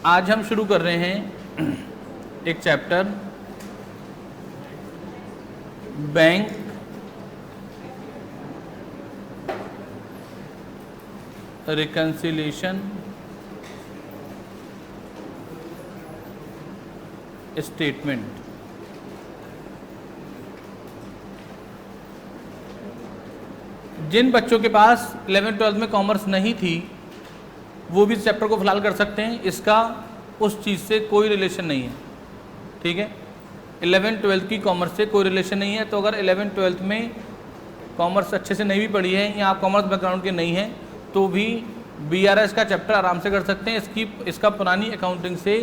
आज हम शुरू कर रहे हैं एक चैप्टर बैंक रिकंसिलिएशन स्टेटमेंट। जिन बच्चों के पास 11th-12th में कॉमर्स नहीं थी वो भी इस चैप्टर को फिलहाल कर सकते हैं, इसका उस चीज़ से कोई रिलेशन नहीं है। ठीक है, 11th-12th की कॉमर्स से कोई रिलेशन नहीं है। तो अगर 11th-12th में कॉमर्स अच्छे से नहीं भी पढ़ी है या आप कॉमर्स बैकग्राउंड के नहीं हैं तो भी BRS का चैप्टर आराम से कर सकते हैं। इसका पुरानी अकाउंटिंग से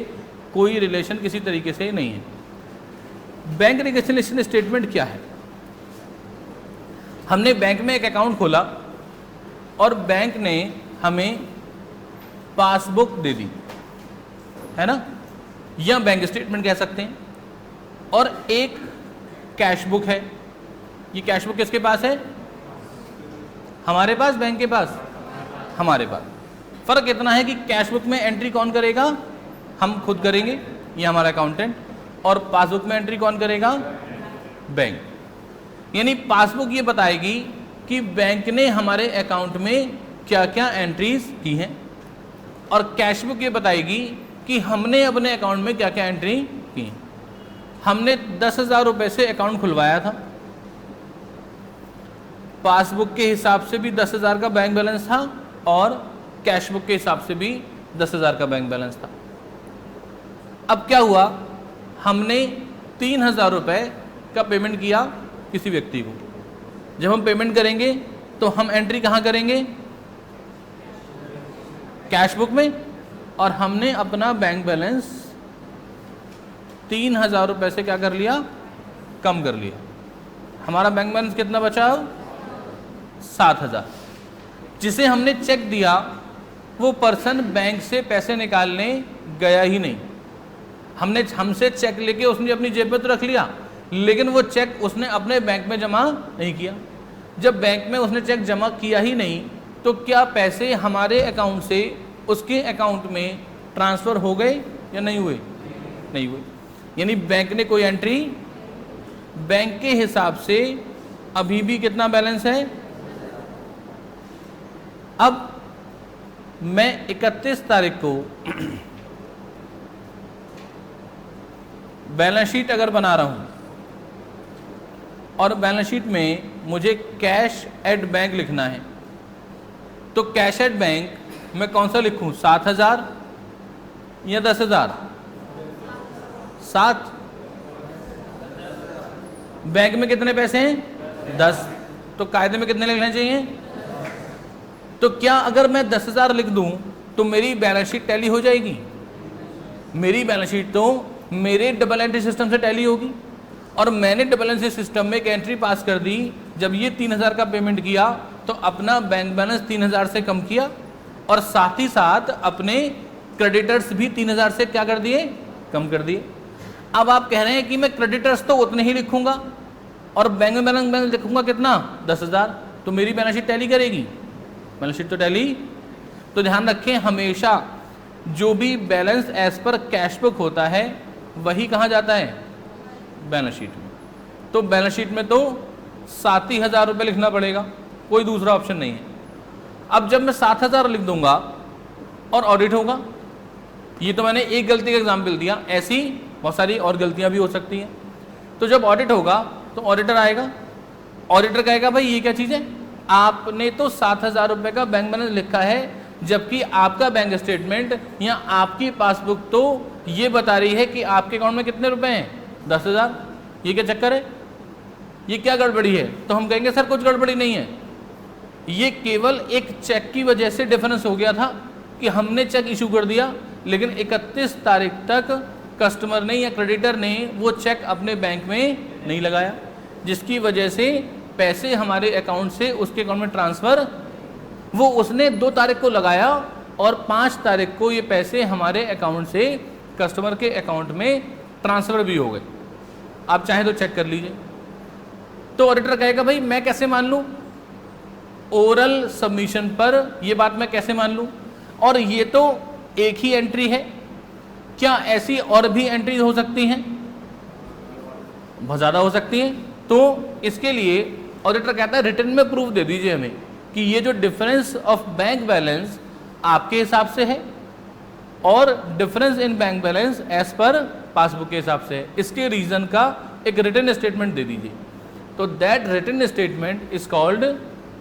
कोई रिलेशन किसी तरीके से नहीं है। बैंक रिकंसिलिएशन स्टेटमेंट क्या है? हमने बैंक में एक अकाउंट खोला और बैंक ने हमें पासबुक दे दी, है ना, या बैंक स्टेटमेंट कह सकते हैं, और एक कैश बुक है। ये कैश बुक किसके पास है? हमारे पास, बैंक के पास, हमारे पास। फर्क इतना है कि कैश बुक में एंट्री कौन करेगा? हम खुद करेंगे, ये हमारा अकाउंटेंट, और पासबुक में एंट्री कौन करेगा? बैंक। यानी पासबुक ये बताएगी कि बैंक ने हमारे अकाउंट में क्या क्या एंट्रीज की हैं, और कैश बुक ये बताएगी कि हमने अपने अकाउंट में क्या क्या एंट्री की। हमने 10,000 रुपये से अकाउंट खुलवाया था, पासबुक के हिसाब से भी 10,000 का बैंक बैलेंस था और कैश बुक के हिसाब से भी 10,000 का बैंक बैलेंस था। अब क्या हुआ, हमने 3,000 रुपये का पेमेंट किया किसी व्यक्ति को। जब हम पेमेंट करेंगे तो हम एंट्री कहाँ करेंगे? कैश बुक में, और हमने अपना बैंक बैलेंस 3,000 रुपये से क्या कर लिया? कम कर लिया। हमारा बैंक बैलेंस कितना बचा? 7,000। जिसे हमने चेक दिया वो पर्सन बैंक से पैसे निकालने गया ही नहीं। हमसे चेक लेके उसने अपनी जेब में तो रख लिया, लेकिन वो चेक उसने अपने बैंक में जमा नहीं किया। जब बैंक में उसने चेक जमा किया ही नहीं तो क्या पैसे हमारे अकाउंट से उसके अकाउंट में ट्रांसफ़र हो गए या नहीं हुए? नहीं हुए। यानी बैंक ने कोई एंट्री, बैंक के हिसाब से अभी भी कितना बैलेंस है? अब मैं 31 तारीख को बैलेंस शीट अगर बना रहा हूं और बैलेंस शीट में मुझे कैश एट बैंक लिखना है, तो कैश एट बैंक मैं कौन सा लिखूं? 7,000 या 10,000? 7। बैंक में कितने पैसे हैं? 10। तो कायदे में कितने लिखने चाहिए? तो क्या अगर मैं 10,000 लिख दूं तो मेरी बैलेंस शीट टैली हो जाएगी? मेरी बैलेंस शीट तो मेरे डबल एंट्री सिस्टम से टैली होगी, और मैंने डबल एंट्री सिस्टम में एक एंट्री पास कर दी। जब ये 3,000 का पेमेंट किया तो अपना बैंक बैलेंस 3,000 से कम किया, और साथ ही साथ अपने क्रेडिटर्स भी 3,000 से क्या कर दिए? कम कर दिए। अब आप कह रहे हैं कि मैं क्रेडिटर्स तो उतने ही लिखूंगा और बैंक में बैलेंस लिखूंगा कितना? 10,000। तो मेरी बैलेंस शीट टैली करेगी? बैलेंस शीट तो टैली। तो ध्यान रखें, हमेशा जो भी बैलेंस एज पर कैश बुक होता है वही कहाँ जाता है? बैलेंस शीट में। तो बैलेंस शीट में तो 7,000 रुपये लिखना पड़ेगा, कोई दूसरा ऑप्शन नहीं है। अब जब मैं 7,000 लिख दूंगा और ऑडिट होगा, ये तो मैंने एक गलती का एग्जाम्पल दिया, ऐसी बहुत सारी और गलतियां भी हो सकती हैं। तो जब ऑडिट होगा तो ऑडिटर आएगा, ऑडिटर कहेगा भाई ये क्या चीज़ है, आपने तो 7,000 रुपये का बैंक बैलेंस लिखा है, जबकि आपका बैंक स्टेटमेंट या आपकी पासबुक तो ये बता रही है कि आपके अकाउंट में कितने रुपए हैं? 10,000। ये क्या चक्कर है? ये क्या गड़बड़ी है? तो हम कहेंगे सर कुछ गड़बड़ी नहीं है, ये केवल एक चेक की वजह से डिफरेंस हो गया था कि हमने चेक इशू कर दिया, लेकिन 31 तारीख तक कस्टमर ने या क्रेडिटर ने वो चेक अपने बैंक में नहीं लगाया, जिसकी वजह से पैसे हमारे अकाउंट से उसके अकाउंट में ट्रांसफ़र, वो उसने 2 तारीख को लगाया और 5 तारीख को ये पैसे हमारे अकाउंट से कस्टमर के अकाउंट में ट्रांसफ़र भी हो गए। आप चाहें तो चेक कर लीजिए। तो ऑडिटर कहेगा भाई मैं कैसे मान लूँ, ओरल सबमिशन पर ये बात मैं कैसे मान लूँ, और ये तो एक ही एंट्री है, क्या ऐसी और भी एंट्रीज हो सकती हैं? बहुत ज़्यादा हो सकती हैं। तो इसके लिए ऑडिटर कहता है रिटर्न में प्रूफ दे दीजिए हमें कि ये जो डिफरेंस ऑफ बैंक बैलेंस आपके हिसाब से है और difference in bank balance as per passbook के हिसाब से है, इसके रीजन का एक रिटर्न स्टेटमेंट दे दीजिए। तो that return statement is called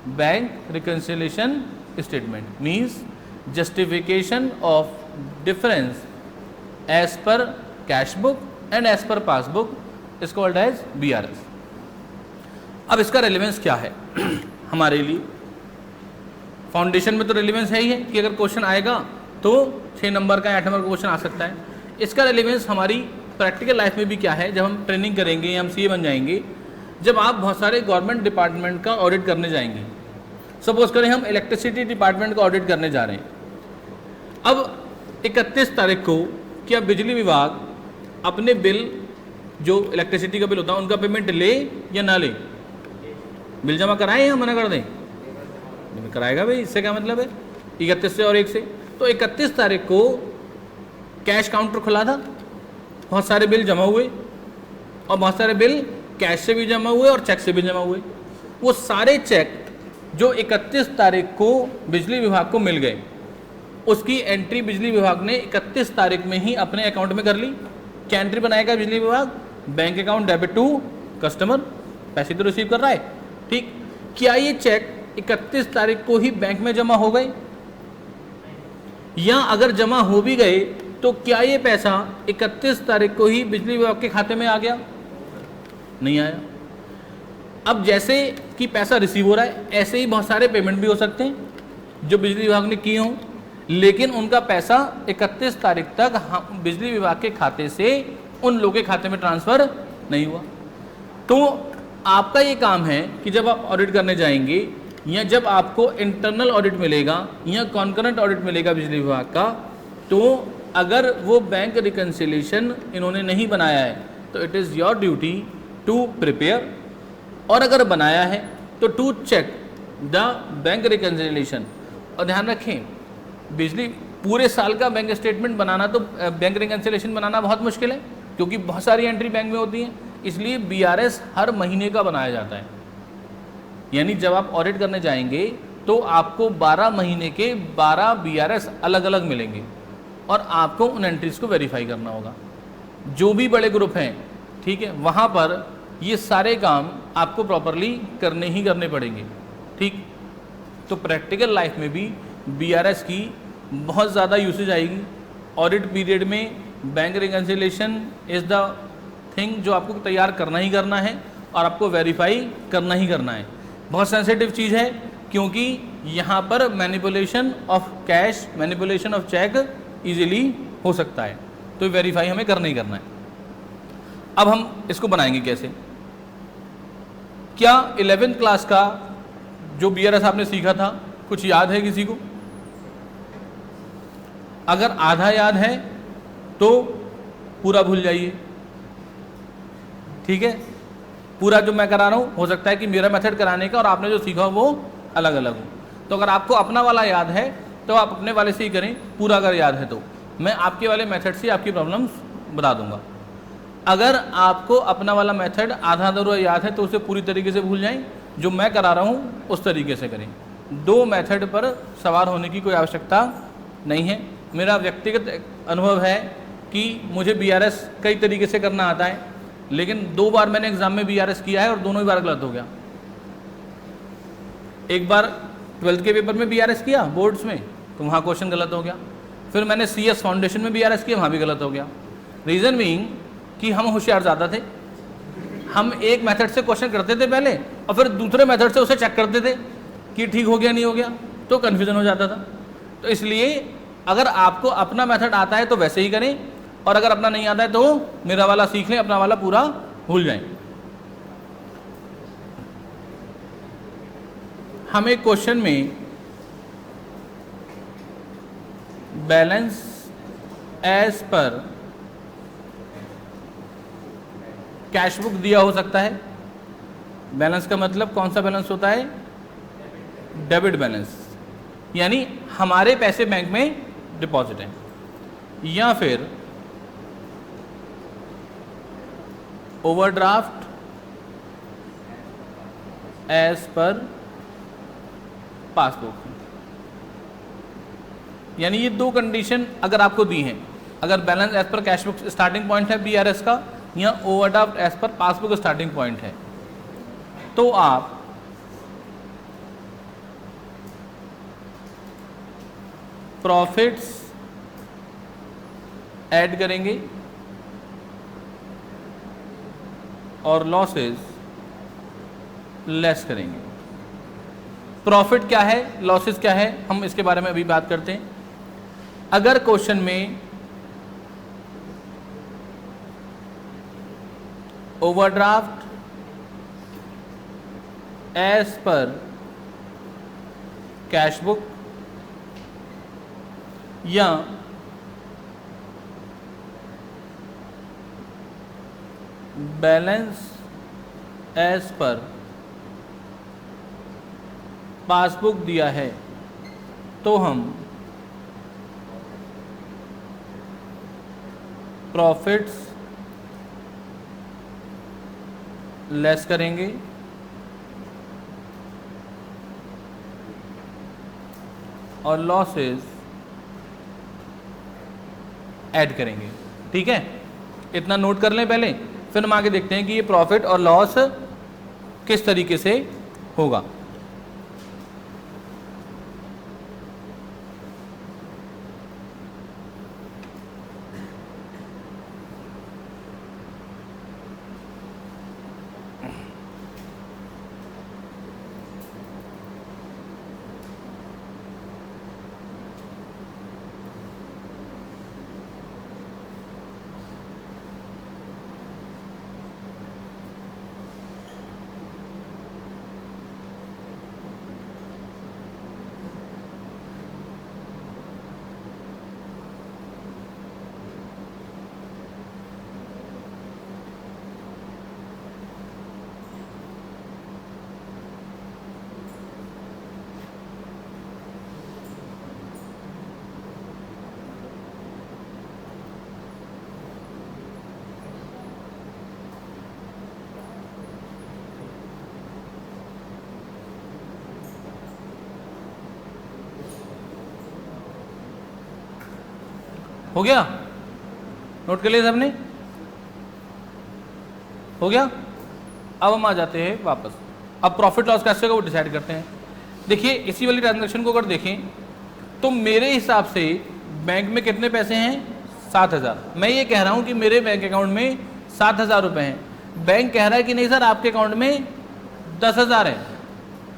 bank reconciliation statement, means justification of difference as पर cash book and as per passbook is called as BRS। अब इसका रेलेवेंस क्या है हमारे लिए? फाउंडेशन में तो रेलेवेंस है ही है कि अगर क्वेश्चन आएगा तो 6 नंबर का 8 नंबर का क्वेश्चन आ सकता है। इसका रेलेवेंस हमारी प्रैक्टिकल लाइफ में भी क्या है? जब हम ट्रेनिंग करेंगे या हम CA बन जाएंगे, जब आप बहुत सारे गवर्नमेंट डिपार्टमेंट का ऑडिट करने जाएंगे, सपोज करें हम इलेक्ट्रिसिटी डिपार्टमेंट का ऑडिट करने जा रहे हैं। अब 31 तारीख को क्या बिजली विभाग अपने बिल, जो इलेक्ट्रिसिटी का बिल होता है, उनका पेमेंट ले या ना ले? बिल जमा कराएं या मना कर दें? कराएगा भाई, इससे क्या मतलब है? 31 से और 1 से। तो 31 तारीख को कैश काउंटर खुला था, बहुत सारे बिल जमा हुए और बहुत सारे बिल कैश से भी जमा हुए और चेक से भी जमा हुए। वो सारे चेक जो 31 तारीख को बिजली विभाग को मिल गए, उसकी एंट्री बिजली विभाग ने 31 तारीख में ही अपने अकाउंट में कर ली। क्या एंट्री बनाएगा बिजली विभाग? Bank account debit to customer, पैसे तो रिसीव कर रहा है, ठीक। क्या ये चेक 31 तारीख को ही बैंक में जमा हो गए, या अगर जमा हो भी गए तो क्या ये पैसा 31 तारीख को ही बिजली विभाग के खाते में आ गया? नहीं आया। अब जैसे कि पैसा रिसीव हो रहा है, ऐसे ही बहुत सारे पेमेंट भी हो सकते हैं जो बिजली विभाग ने किए हों, लेकिन उनका पैसा 31 तारीख तक बिजली विभाग के खाते से उन लोगों के खाते में ट्रांसफ़र नहीं हुआ। तो आपका ये काम है कि जब आप ऑडिट करने जाएंगे या जब आपको इंटरनल ऑडिट मिलेगा या कॉन्करेंट ऑडिट मिलेगा बिजली विभाग का, तो अगर वो बैंक रिकंसिलिएशन इन्होंने नहीं बनाया है तो it is your duty to prepare, और अगर बनाया है तो to check the bank reconciliation. और ध्यान रखें, बिजली पूरे साल का बैंक स्टेटमेंट बनाना, तो बैंक रिकंसिलिएशन बनाना बहुत मुश्किल है क्योंकि बहुत सारी एंट्री बैंक में होती हैं, इसलिए BRS हर महीने का बनाया जाता है। यानी जब आप ऑडिट करने जाएंगे तो आपको 12 महीने के 12 BRS अलग अलग मिलेंगे और आपको उन एंट्रीज़ को वेरीफाई करना होगा। जो भी बड़े ग्रुप हैं, ठीक है, वहाँ पर ये सारे काम आपको प्रॉपरली करने ही करने पड़ेंगे, ठीक। तो प्रैक्टिकल लाइफ में भी BRS की बहुत ज़्यादा यूसेज आएगी। ऑडिट पीरियड में bank reconciliation is the thing जो आपको तैयार करना ही करना है और आपको वेरीफाई करना ही करना है। बहुत सेंसिटिव चीज़ है क्योंकि यहाँ पर manipulation of cash, manipulation of cheque easily हो सकता है, तो वेरीफाई हमें करना ही करना है। अब हम इसको बनाएंगे कैसे? क्या 11th क्लास का जो BRS आपने सीखा था कुछ याद है किसी को? अगर आधा याद है तो पूरा भूल जाइए, ठीक है। पूरा जो मैं करा रहा हूँ, हो सकता है कि मेरा मेथड कराने का और आपने जो सीखा वो अलग अलग हो। तो अगर आपको अपना वाला याद है तो आप अपने वाले से ही करें, पूरा अगर याद है तो मैं आपके वाले मेथड से आपकी प्रॉब्लम्स बता दूंगा। अगर आपको अपना वाला मेथड आधा अधूरा याद है तो उसे पूरी तरीके से भूल जाएं, जो मैं करा रहा हूँ उस तरीके से करें। 2 मेथड पर सवार होने की कोई आवश्यकता नहीं है। मेरा व्यक्तिगत अनुभव है कि मुझे BRS कई तरीके से करना आता है, लेकिन 2 बार मैंने एग्ज़ाम में BRS किया है और दोनों ही बार गलत हो गया। एक बार 12th के पेपर में BRS किया बोर्ड्स में, तो वहाँ क्वेश्चन गलत हो गया। फिर मैंने CS फाउंडेशन में BRS किया, वहाँ भी गलत हो गया। रीज़न बीइंग कि हम होशियार ज़्यादा थे। हम एक मेथड से क्वेश्चन करते थे पहले और फिर दूसरे मेथड से उसे चेक करते थे कि ठीक हो गया नहीं हो गया, तो कन्फ्यूज़न हो जाता था। तो इसलिए अगर आपको अपना मेथड आता है तो वैसे ही करें, और अगर अपना नहीं आता है तो मेरा वाला सीख लें, अपना वाला पूरा भूल जाएं। हमें क्वेश्चन में बैलेंस एज पर कैश बुक दिया हो सकता है। बैलेंस का मतलब कौन सा बैलेंस होता है? डेबिट बैलेंस, यानी हमारे पैसे बैंक में डिपॉजिट हैं, या फिर ओवरड्राफ्ट एज पर पासबुक। यानी ये दो कंडीशन अगर आपको दी हैं, अगर बैलेंस एज पर कैश बुक स्टार्टिंग पॉइंट है बीआरएस का, या overdraft as per passbook starting point है, तो आप प्रॉफिट्स ऐड करेंगे और लॉसेस लेस करेंगे। प्रॉफिट क्या है, लॉसेस क्या है, हम इसके बारे में अभी बात करते हैं। अगर क्वेश्चन में ओवरड्राफ्ट एज पर कैश बुक या बैलेंस एज पर पासबुक दिया है, तो हम प्रॉफिट्स लेस करेंगे और लॉसेस ऐड करेंगे। ठीक है, इतना नोट कर लें पहले, फिर हम आगे देखते हैं कि ये प्रॉफिट और लॉस किस तरीके से होगा। हो गया, नोट कर लिया सबने, हो गया। अब हम आ जाते हैं वापस, अब प्रॉफिट लॉस कैसे का वो डिसाइड करते हैं। देखिए इसी वाली ट्रांजैक्शन को अगर देखें तो मेरे हिसाब से बैंक में कितने पैसे हैं, 7,000। मैं ये कह रहा हूँ कि मेरे बैंक अकाउंट में 7,000 रुपये हैं, बैंक कह रहा है कि नहीं सर आपके अकाउंट में 10,000 है,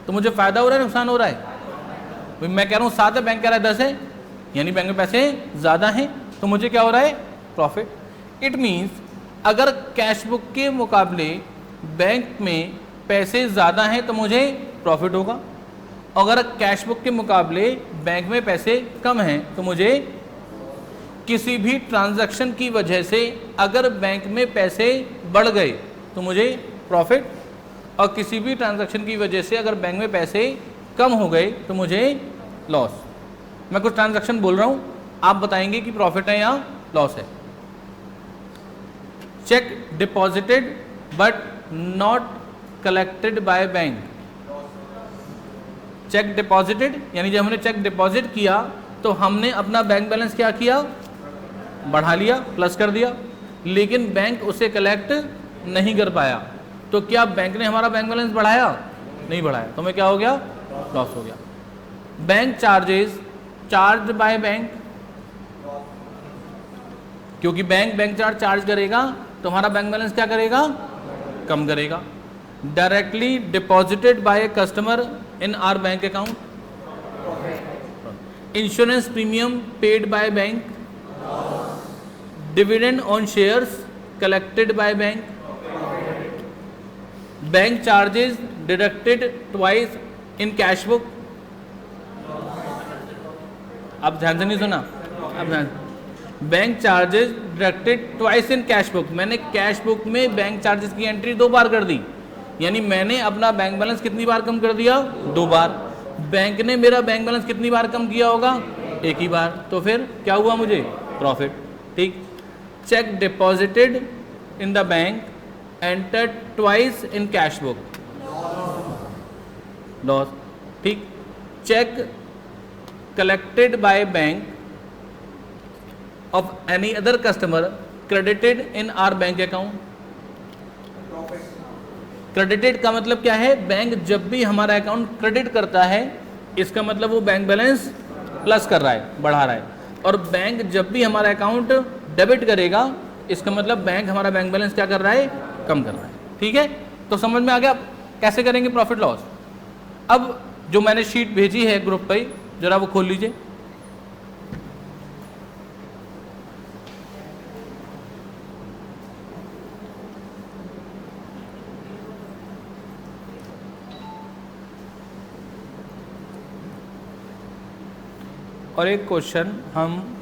तो मुझे फ़ायदा हो रहा है नुकसान हो रहा है? मैं कह रहा हूँ 7 है, बैंक कह रहा है 10 है, यानी बैंक में पैसे ज़्यादा हैं, तो मुझे क्या हो रहा है, प्रॉफिट। इट मीन्स अगर कैश बुक के मुकाबले बैंक में पैसे ज़्यादा हैं तो मुझे प्रॉफिट होगा, अगर कैश बुक के मुकाबले बैंक में पैसे कम हैं तो मुझे, किसी भी ट्रांजैक्शन की वजह से अगर बैंक में पैसे बढ़ गए तो मुझे प्रॉफिट, और किसी भी ट्रांजैक्शन की वजह से अगर बैंक में पैसे कम हो गए तो मुझे लॉस। मैं कुछ ट्रांजैक्शन बोल रहा हूँ, आप बताएंगे कि प्रॉफिट है या लॉस है। Check deposited but not collected by bank. Check deposited यानी जब हमने चेक डिपॉजिट किया तो हमने अपना बैंक बैलेंस क्या किया, बढ़ा लिया, प्लस कर दिया, लेकिन बैंक उसे कलेक्ट नहीं कर पाया, तो क्या बैंक ने हमारा बैंक बैलेंस बढ़ाया, नहीं बढ़ाया, तो हमें क्या हो गया, लॉस हो गया। Bank charges charge by bank, क्योंकि बैंक चार्ज करेगा तो हमारा बैंक बैलेंस क्या करेगा, कम करेगा। Directly deposited by customer in our bank account. Insurance premium paid by bank. Dividend on shares collected by bank. Bank charges deducted twice in cash book. अब ध्यान से नहीं सुना, अब ध्यान। Bank charges deducted twice in cash book, मैंने cash book में bank charges की एंट्री 2 बार कर दी, यानी मैंने अपना बैंक बैलेंस कितनी बार कम कर दिया, 2 बार। बैंक ने मेरा बैंक बैलेंस कितनी बार कम किया होगा, 1 ही बार, तो फिर क्या हुआ, मुझे प्रॉफिट। ठीक। Check deposited in the bank entered twice in cash book, loss. ठीक. Check collected by bank of any other customer credited in our bank account. Credited का मतलब क्या है? बैंक जब भी हमारा अकाउंट क्रेडिट करता है इसका मतलब वो बैंक बैलेंस प्लस कर रहा है, बढ़ा रहा है. और बैंक जब भी हमारा अकाउंट डेबिट करेगा इसका मतलब बैंक हमारा बैंक बैलेंस क्या कर रहा है? कम कर रहा है. ठीक है, तो समझ में आ गया कैसे करेंगे प्रॉफिट लॉस. अब जो मैंने शीट भेजी है ग्रुप पे, जरा वो खोल लीजिए. और एक क्वेश्चन हम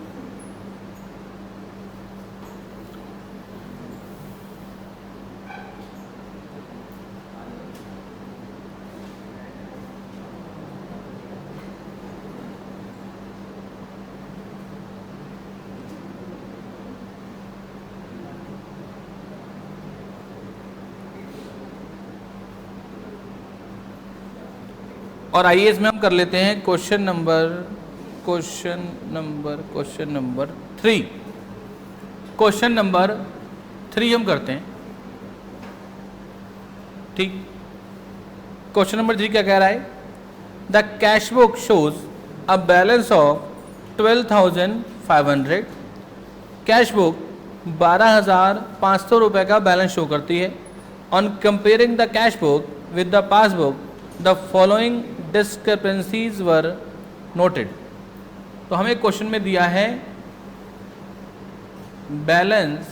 और आइए इसमें हम कर लेते हैं क्वेश्चन नंबर 3. क्वेश्चन नंबर 3 हम करते हैं. ठीक, क्वेश्चन नंबर 3 क्या कह रहा है? The cash book shows a balance of 12,500. Cash book 12,500 रुपये का बैलेंस शो करती है. On comparing the cash book with the passbook the following discrepancies were noted. तो हमें क्वेश्चन में दिया है बैलेंस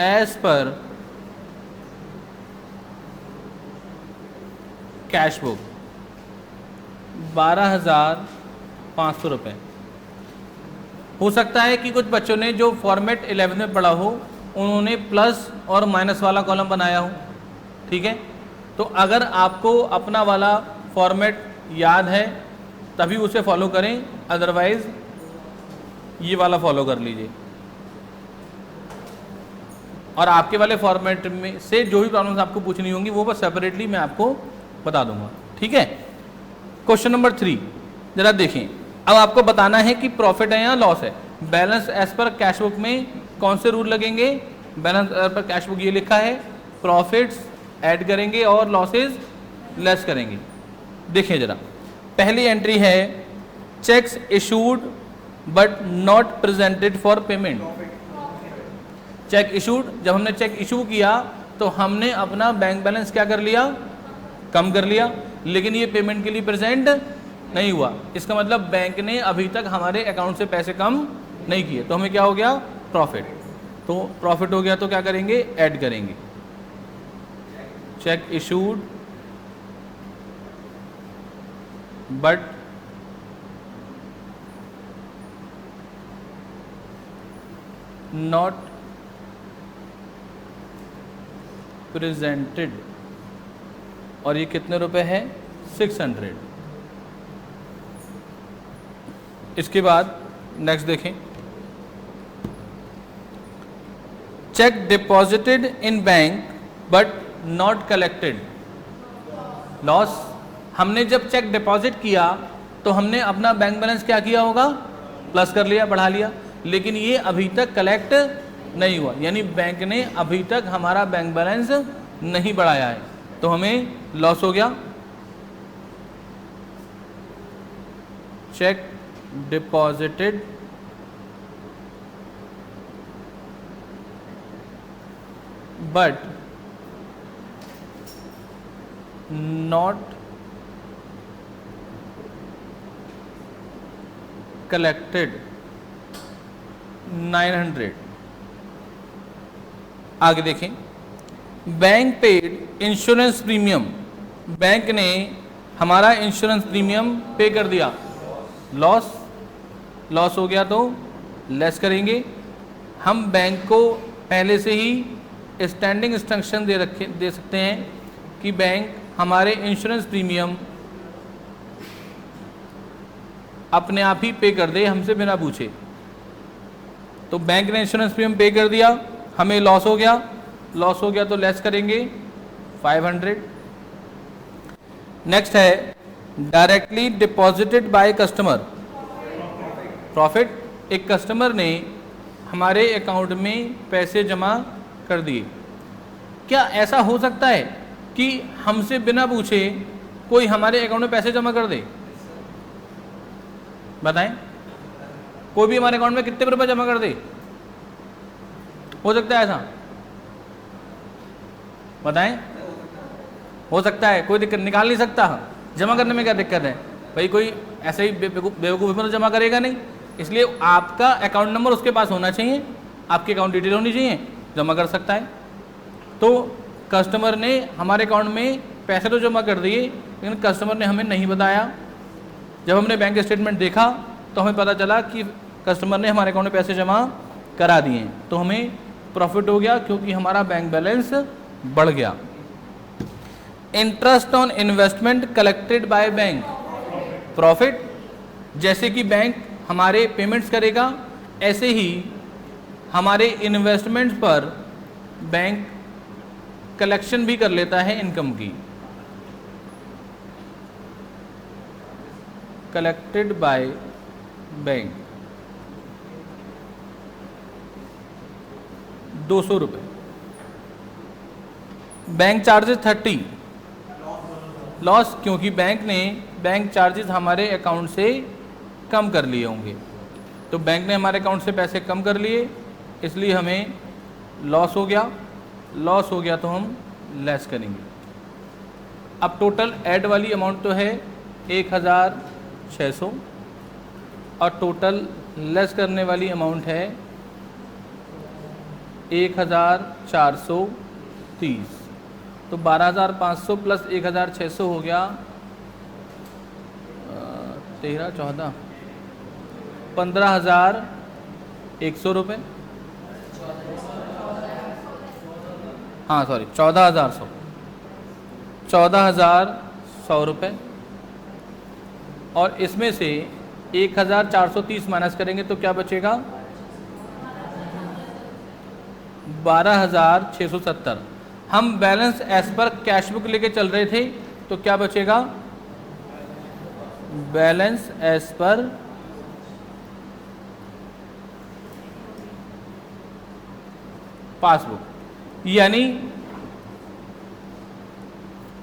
एज पर कैश बुक 12,500 रुपये. हो सकता है कि कुछ बच्चों ने जो फॉर्मेट 11 में पढ़ा हो उन्होंने प्लस और माइनस वाला कॉलम बनाया हो. ठीक है, तो अगर आपको अपना वाला फॉर्मेट याद है तभी उसे फॉलो करें, अदरवाइज ये वाला फॉलो कर लीजिए. और आपके वाले फॉर्मेट में से जो भी प्रॉब्लम्स आपको पूछनी होंगी वो बस सेपरेटली मैं आपको बता दूंगा. ठीक है, क्वेश्चन नंबर 3 जरा देखें. अब आपको बताना है कि प्रॉफिट है या लॉस है. बैलेंस एज पर कैश बुक में कौन से रूल लगेंगे? बैलेंस एज पर कैश बुक ये लिखा है, प्रॉफिट्स ऐड करेंगे और लॉसेज लेस करेंगे. देखिए जरा, पहली एंट्री है cheques issued but not presented for payment. Cheque issued, जब हमने चेक इशू किया तो हमने अपना बैंक बैलेंस क्या कर लिया? कम कर लिया, लेकिन ये पेमेंट के लिए प्रेजेंट नहीं हुआ. इसका मतलब बैंक ने अभी तक हमारे अकाउंट से पैसे कम नहीं किए, तो हमें क्या हो गया? प्रॉफिट. तो प्रॉफिट हो गया तो क्या करेंगे? ऐड करेंगे. Check issued but not presented. और ये कितने रुपए है? 600. इसके बाद नेक्स्ट देखें, check deposited in bank but not collected. Loss. हमने जब चेक डिपॉजिट किया तो हमने अपना बैंक बैलेंस क्या किया होगा? प्लस कर लिया, बढ़ा लिया, लेकिन ये अभी तक कलेक्ट नहीं हुआ, यानी बैंक ने अभी तक हमारा बैंक बैलेंस नहीं बढ़ाया है, तो हमें लॉस हो गया. Check deposited but not collected 900. आगे देखें, bank paid insurance premium. Bank ने हमारा इंश्योरेंस प्रीमियम पे कर दिया. लॉस. लॉस हो गया तो लेस करेंगे. हम बैंक को पहले से ही स्टैंडिंग इंस्ट्रक्शन दे सकते हैं कि बैंक हमारे इंश्योरेंस प्रीमियम अपने आप ही पे कर दे, हमसे बिना पूछे. तो बैंक ने इंश्योरेंस प्रीमियम पे कर दिया, हमें लॉस हो गया तो लेस करेंगे 500। नेक्स्ट है directly deposited by customer, profit. एक कस्टमर ने हमारे अकाउंट में पैसे जमा कर दिए। क्या ऐसा हो सकता है कि हमसे बिना पूछे कोई हमारे अकाउंट में पैसे जमा कर दे? बताएं, कोई भी हमारे अकाउंट में कितने रुपए जमा कर दे? हो सकता है ऐसा? बताएं, हो सकता है, कोई दिक्कत, निकाल नहीं सकता। जमा करने में क्या दिक्कत है भाई? कोई ऐसे ही बेवकूफ़ी में तो जमा करेगा नहीं। इसलिए आपका अकाउंट नंबर उसके पास होना चाहिए, आपकी अकाउंट डिटेल होनी चाहिए, जमा कर सकता है। तो कस्टमर ने हमारे अकाउंट में पैसे तो जमा कर दिए, लेकिन कस्टमर ने हमें नहीं बताया। जब हमने बैंक स्टेटमेंट देखा तो हमें पता चला कि कस्टमर ने हमारे अकाउंट में पैसे जमा करा दिए, तो हमें प्रॉफिट हो गया क्योंकि हमारा बैंक बैलेंस बढ़ गया। Interest on investment collected by bank, profit. जैसे कि बैंक हमारे पेमेंट्स करेगा, ऐसे ही हमारे इन्वेस्टमेंट्स पर बैंक कलेक्शन भी कर लेता है इनकम की। कलेक्टेड बाय बैंक 200 रुपये। बैंक चार्जेस 30 लॉस, क्योंकि बैंक ने बैंक चार्जेस हमारे अकाउंट से कम कर लिए होंगे। तो बैंक ने हमारे अकाउंट से पैसे कम कर लिए, इसलिए हमें लॉस हो गया। लॉस हो गया तो हम लेस करेंगे। अब टोटल ऐड वाली अमाउंट तो है 1600 और टोटल लेस करने वाली अमाउंट है 1430। तो 12500 प्लस 1600 हो गया 13 14 15100 रुपये। हाँ सॉरी 14100 रुपये। और इसमें से 1430 माइनस करेंगे तो क्या बचेगा? 12670। हम बैलेंस एज पर कैश बुक लेके चल रहे थे, तो क्या बचेगा? बैलेंस एज पर पासबुक, यानी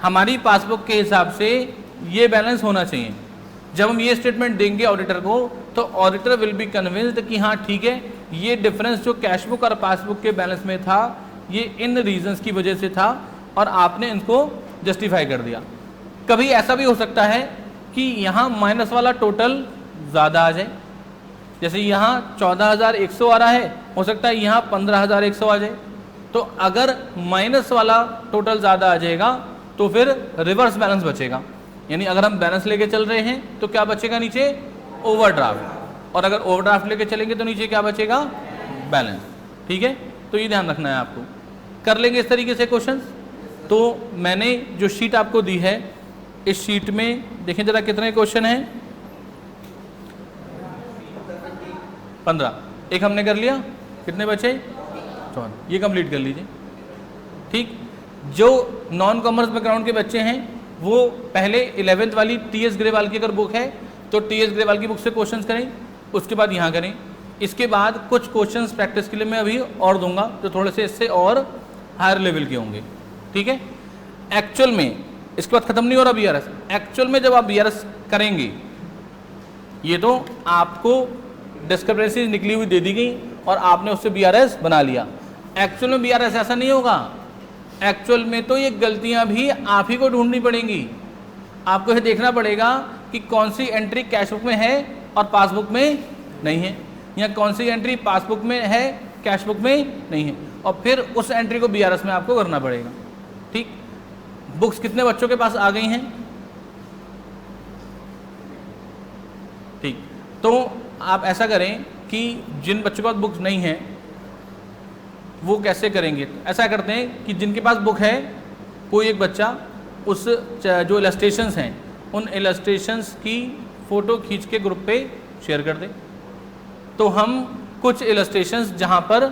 हमारी पासबुक के हिसाब से ये बैलेंस होना चाहिए। जब हम ये स्टेटमेंट देंगे ऑडिटर को, तो ऑडिटर विल बी कन्विंस्ड कि हाँ ठीक है, ये डिफरेंस जो कैश बुक और पासबुक के बैलेंस में था, ये इन रीजंस की वजह से था और आपने इनको जस्टिफाई कर दिया। कभी ऐसा भी हो सकता है कि यहाँ माइनस वाला टोटल ज़्यादा आ जाए, जैसे यहाँ 14100 आ रहा है, हो सकता है यहाँ 15100 आ जाए। तो अगर माइनस वाला टोटल ज़्यादा आ जाएगा तो फिर रिवर्स बैलेंस बचेगा, यानी अगर हम बैलेंस लेके चल रहे हैं तो क्या बचेगा नीचे? ओवरड्राफ्ट। और अगर ओवरड्राफ्ट लेके चलेंगे तो नीचे क्या बचेगा? बैलेंस। ठीक है, तो ये ध्यान रखना है आपको। कर लेंगे इस तरीके से क्वेश्चंस। तो मैंने जो शीट आपको दी है, इस शीट में देखें जरा कितने क्वेश्चन हैं? 15। एक हमने कर लिया, कितने बचे? 14। ये कंप्लीट कर लीजिए। ठीक, जो नॉन कॉमर्स बैकग्राउंड के बच्चे हैं वो पहले 11th वाली टीएस ग्रेवाल की अगर बुक है तो टीएस ग्रेवाल की बुक से क्वेश्चंस करें, उसके बाद यहाँ करें। इसके बाद कुछ क्वेश्चंस प्रैक्टिस के लिए मैं अभी और दूंगा जो थोड़े से इससे और हायर लेवल के होंगे। ठीक है, एक्चुअल में इसके बाद खत्म नहीं हो रहा बीआरएस। एक्चुअल में जब आप बीआरएस करेंगे, ये तो आपको डिस्क्रिपेंसीज निकली हुई दे दी गई और आपने उससे बीआरएस बना लिया। एक्चुअल में बीआरएस ऐसा नहीं होगा। एक्चुअल में तो ये गलतियां भी आप ही को ढूंढनी पड़ेंगी। आपको ये देखना पड़ेगा कि कौन सी एंट्री कैश बुक में है और पासबुक में नहीं है, या कौन सी एंट्री पासबुक में है कैश बुक में नहीं है, और फिर उस एंट्री को बीआरएस में आपको करना पड़ेगा। ठीक, बुक्स कितने बच्चों के पास आ गई हैं? ठीक, तो आप ऐसा करें कि जिन बच्चों के पास बुक्स नहीं है वो कैसे करेंगे? ऐसा करते हैं कि जिनके पास बुक है, कोई एक बच्चा उस जो इलस्ट्रेशंस हैं उन इलस्ट्रेशंस की फ़ोटो खींच के ग्रुप पे शेयर कर दें। तो हम कुछ इलस्ट्रेशंस जहाँ पर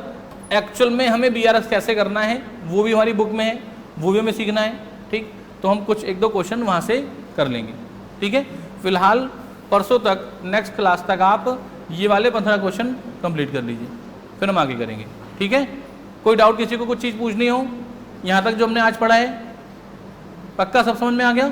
एक्चुअल में हमें BRS कैसे करना है वो भी हमारी बुक में है, वो भी हमें सीखना है। ठीक, तो हम कुछ 1-2 क्वेश्चन वहाँ से कर लेंगे। ठीक है, फिलहाल परसों तक, नेक्स्ट क्लास तक आप ये वाले 15 क्वेश्चन कंप्लीट कर लीजिए, फिर हम आगे करेंगे। ठीक है, कोई डाउट किसी को कुछ चीज़ पूछनी हो यहाँ तक जो हमने आज पढ़ा है? पक्का सब समझ में आ गया?